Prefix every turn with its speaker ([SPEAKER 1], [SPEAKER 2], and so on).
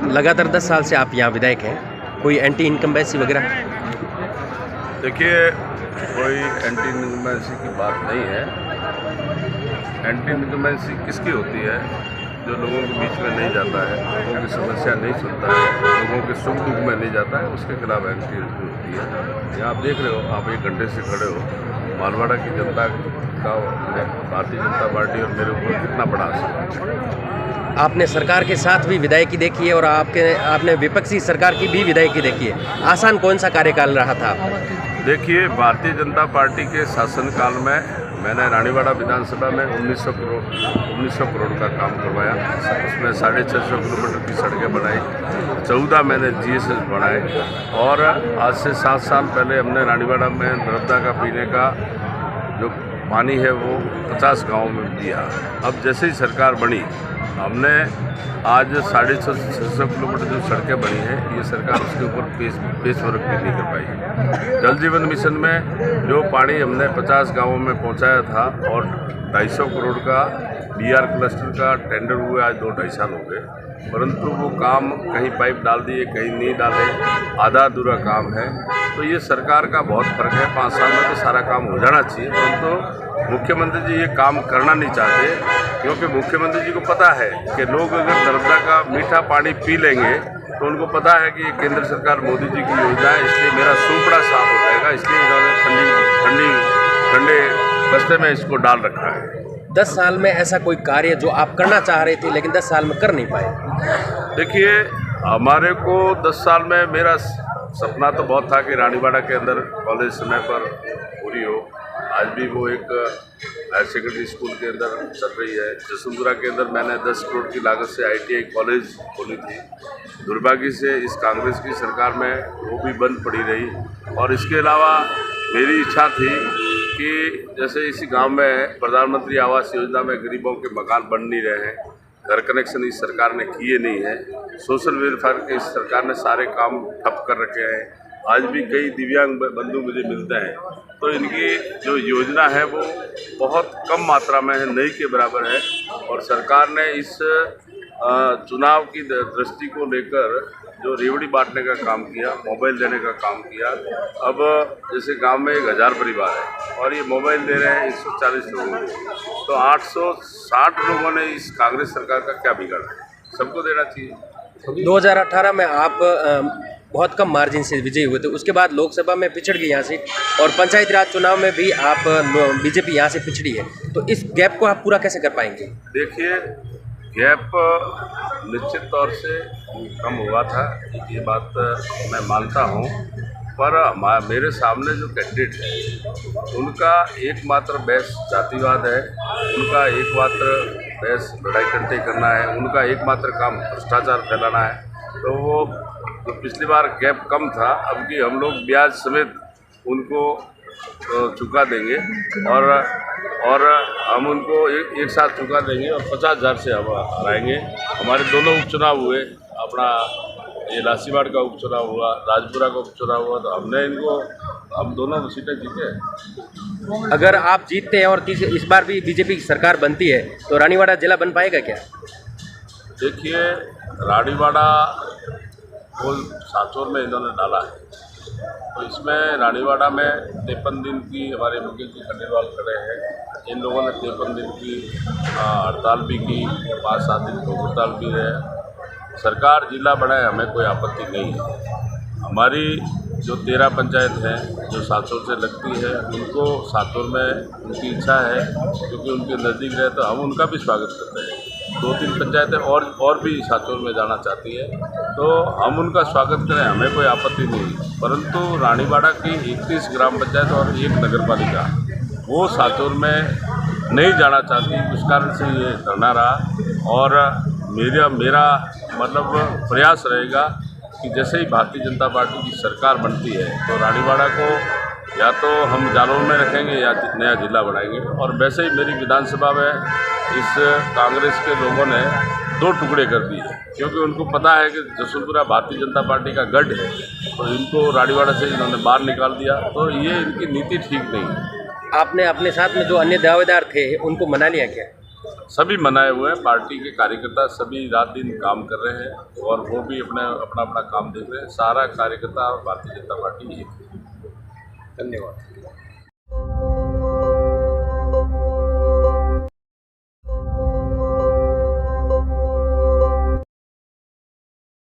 [SPEAKER 1] लगातार 10 साल से आप यहाँ विधायक हैं, कोई एंटी इनकम्बेंसी वगैरह?
[SPEAKER 2] देखिए, कोई एंटी इनकम्बेंसी की बात नहीं है। एंटी इनकम्बेंसी किसकी होती है? जो लोगों के बीच में नहीं जाता है, लोगों की समस्या नहीं सुनता है, लोगों के सुख दुख में नहीं जाता है, उसके खिलाफ एंटी होती है। यहाँ आप देख रहे हो, आप 1 घंटे से खड़े हो, मालवाड़ा की जनता का भारतीय जनता पार्टी और मेरे ऊपर कितना बड़ा असर है।
[SPEAKER 1] आपने सरकार के साथ भी विधायकी देखी है और आपने विपक्षी सरकार की भी विधायकी देखी है, आसान कौन सा कार्यकाल रहा था?
[SPEAKER 2] देखिए, भारतीय जनता पार्टी के शासनकाल में मैंने रानीवाड़ा विधानसभा में 1900 करोड़ का काम करवाया। उसमें 650 किलोमीटर की सड़कें बनाई, 14 मैंने GSS बनाए, और आज से 7 साल पहले हमने रानीवाड़ा में नर्मदा का पीने का जो पानी है वो 50 गाँव में दिया। अब जैसे ही सरकार बनी, हमने आज 650 किलोमीटर जो सड़कें बनी हैं, ये सरकार उसके ऊपर पेश वर्क भी नहीं कर पाई। जल जीवन मिशन में जो पानी हमने 50 गांवों में पहुंचाया था, और 250 करोड़ का BR क्लस्टर का टेंडर हुए आज 2-2.5 साल हो गए, परंतु वो काम कहीं पाइप डाल दिए, कहीं नहीं डाले, आधा अधूरा काम है। तो ये सरकार का बहुत फर्क है। 5 साल में तो सारा काम हो जाना चाहिए, परंतु मुख्यमंत्री जी ये काम करना नहीं चाहते, क्योंकि मुख्यमंत्री जी को पता है कि लोग अगर नर्मदा का मीठा पानी पी लेंगे तो उनको पता है कि ये केंद्र सरकार मोदी जी की योजना है, इसलिए मेरा सूपड़ा साफ हो जाएगा, इसलिए इन्होंने ठंडे बस्ते में इसको डाल रखा है।
[SPEAKER 1] 10 साल में ऐसा कोई कार्य जो आप करना चाह रहे थे लेकिन 10 साल में कर नहीं पाए?
[SPEAKER 2] देखिए, हमारे को 10 साल में मेरा सपना तो बहुत था कि रानीवाड़ा के अंदर कॉलेज समय पर पूरी हो। आज भी वो एक हायर सेकेंडरी स्कूल के अंदर चल रही है। जसवंतपुरा के अंदर मैंने 10 करोड़ की लागत से ITI कॉलेज खोली थी। दुर्भाग्य से इस कांग्रेस की सरकार में वो भी बंद पड़ी रही। और इसके अलावा मेरी इच्छा थी कि जैसे इसी गांव में प्रधानमंत्री आवास योजना में गरीबों के मकान बन नहीं रहे हैं, घर कनेक्शन इस सरकार ने किए नहीं है, सोशल वेलफेयर के इस सरकार ने सारे काम ठप कर रखे हैं। आज भी कई दिव्यांग बंधु मुझे मिलते हैं, तो इनकी जो योजना है वो बहुत कम मात्रा में है, नहीं के बराबर है। और सरकार ने इस चुनाव की दृष्टि को लेकर जो रेवड़ी बांटने का काम किया, मोबाइल देने का काम किया। अब जैसे गांव में 1000 परिवार है और ये मोबाइल दे रहे हैं 140 लोगों को, तो 860 लोगों ने इस कांग्रेस सरकार का क्या बिगाड़ा है? सबको देना चाहिए।
[SPEAKER 1] 2018 में आप बहुत कम मार्जिन से विजयी हुए थे, उसके बाद लोकसभा में पिछड़ गई यहाँ से, और पंचायती राज चुनाव में भी आप बीजेपी यहाँ से पिछड़ी है, तो इस गैप को आप पूरा कैसे कर पाएंगे?
[SPEAKER 2] देखिए, गैप निश्चित तौर से कम हुआ था, ये बात मैं मानता हूँ, पर मेरे सामने जो कैंडिडेट है उनका एकमात्र बहस जातिवाद है, उनका एकमात्र बहस लड़ाई टंटे करना है, उनका एकमात्र काम भ्रष्टाचार फैलाना है। तो वो तो पिछली बार गैप कम था, अब की हम लोग ब्याज समेत उनको चुका देंगे, और हम उनको एक साथ चुका देंगे और 50,000 से हम हराएंगे। हमारे दोनों उपचुनाव हुए, अपना ये लासीवाड़ का उपचुनाव हुआ, राजपुरा का उपचुनाव हुआ, तो हम दोनों सीटें जीते।
[SPEAKER 1] अगर आप जीतते हैं और इस बार भी बीजेपी की सरकार बनती है तो रानीवाड़ा जिला बन पाएगा क्या?
[SPEAKER 2] देखिए, रानीवाड़ा को सांचौर में इन्होंने डाला है, तो इसमें रानीवाड़ा में 53 दिन की हमारे मुकेश जी खंडेलवाल खड़े हैं, इन लोगों ने 53 दिन की हड़ताल भी की, 5-7 दिन को हड़ताल भी रहे। सरकार जिला बढ़ाए, हमें कोई आपत्ति नहीं है। हमारी जो 13 पंचायत हैं जो सांचौर से लगती है, उनको सांचौर में उनकी इच्छा है, क्योंकि उनके नज़दीक रहे, तो हम उनका भी स्वागत करते हैं। 2-3 पंचायतें और भी सांचौर में जाना चाहती है, तो हम उनका स्वागत करें, हमें कोई आपत्ति नहीं। परंतु रानीवाड़ा की 31 ग्राम पंचायत और 1 नगर पालिका वो सांचौर में नहीं जाना चाहती, उस कारण से ये धरना रहा। और मेरा मतलब प्रयास रहेगा कि जैसे ही भारतीय जनता पार्टी की सरकार बनती है तो रानीवाड़ा को या तो हम जालौन में रखेंगे या नया जिला बनाएंगे। और वैसे ही मेरी विधानसभा में इस कांग्रेस के लोगों ने 2 टुकड़े कर दिए, क्योंकि उनको पता है कि जसवंतपुरा भारतीय जनता पार्टी का गढ़ है, तो इनको रानीवाड़ा से इन्होंने बाहर निकाल दिया, तो ये इनकी नीति ठीक नहीं है।
[SPEAKER 1] आपने अपने साथ में जो अन्य दावेदार थे उनको मना लिया क्या?
[SPEAKER 2] सभी मनाए हुए हैं। पार्टी के कार्यकर्ता सभी रात दिन काम कर रहे हैं और वो भी अपना अपना काम देख रहे हैं। सारा कार्यकर्ता और भारतीय जनता पार्टी एक है।
[SPEAKER 1] धन्यवाद।